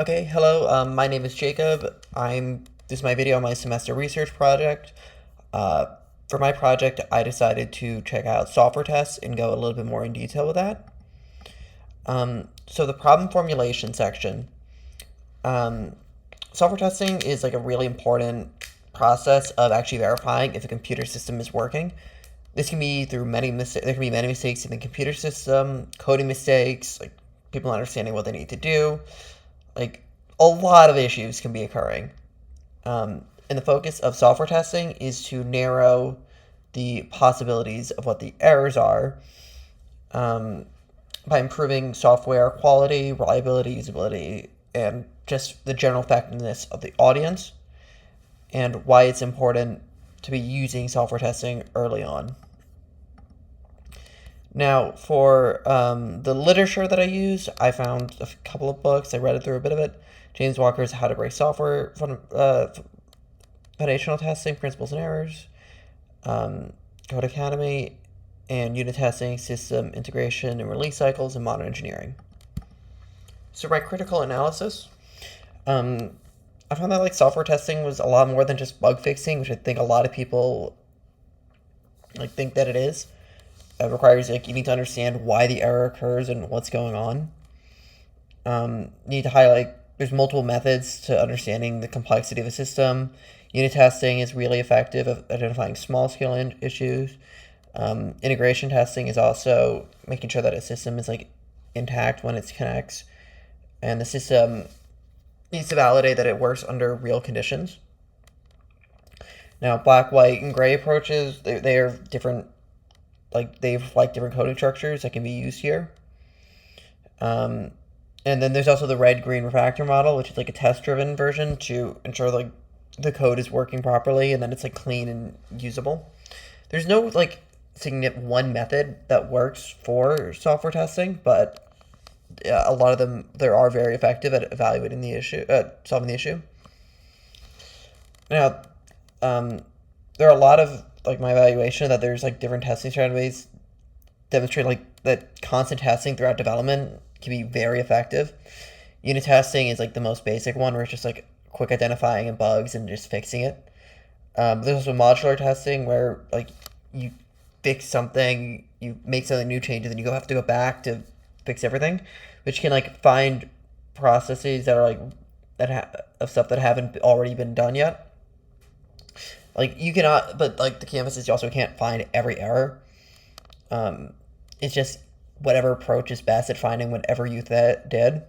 Okay, hello. My name is Jacob. This is my video on my semester research project. Uh, for my project, I decided to check out software tests and go a little bit more in detail with that. So the problem formulation section. Um, Software testing is like a really important process of actually verifying if a computer system is working. This can be through many mistakes. There can be many mistakes in the computer system, coding mistakes, like people not understanding what they need to do. Like a lot of issues can be occurring. And the focus of software testing is to narrow the possibilities of what the errors are um, by improving software quality, reliability, usability, and just the general effectiveness of the audience, and why it's important to be using software testing early on. Now, for the literature that I used, I found a couple of books. I read through a bit of it. James Walker's How to Break Software, Foundational Testing, Principles and Errors, Code Academy, and Unit Testing, System Integration and Release Cycles, and Modern Engineering. So, by critical analysis, I found that like software testing was a lot more than just bug fixing, which I think a lot of people like think that it is. It requires like you need to understand why the error occurs and what's going on. You need to highlight there's multiple methods to understanding the complexity of a system. Unit testing is really effective at identifying small scale issues. Integration testing is also making sure that a system is like intact when it connects, and the system needs to validate that it works under real conditions. Now, black, white, and gray approaches they are different. Like they reflect different coding structures that can be used here. And then there's also the red green refactor model, which is like a test driven version to ensure like the code is working properly and then it's like clean and usable. There's no like significant one method that works for software testing, but a lot of them there are very effective at evaluating the issue, solving the issue. Now, there are a lot of like my evaluation that there's like different testing strategies demonstrate like that constant testing throughout development can be very effective. Unit testing is like the most basic one where it's just like quick identifying and bugs and just fixing it. There's also modular testing where like you fix something, you make something new changes, and you have to go back to fix everything, which can like find processes that are like of stuff that haven't already been done yet. Like you cannot, but like the key emphasis, you also can't find every error. It's just whatever approach is best at finding whatever you did.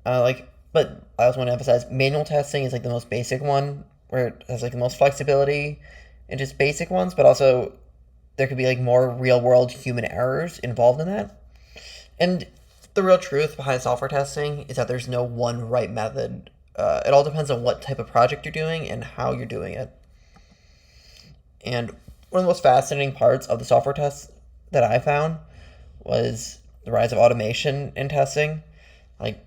But I also want to emphasize manual testing is like the most basic one, where it has like the most flexibility and just basic ones, but also there could be like more real world human errors involved in that. And the real truth behind software testing is that there's no one right method. It all depends on what type of project you're doing and how you're doing it. And one of the most fascinating parts of the software tests that I found was the rise of automation in testing. Like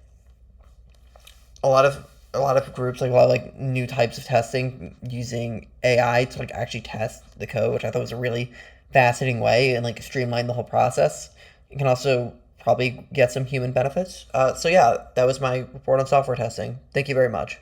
a lot of groups, like a lot of like new types of testing using AI to like actually test the code, which I thought was a really fascinating way and like streamline the whole process. It can also probably get some human benefits. So yeah, that was my report on software testing. Thank you very much.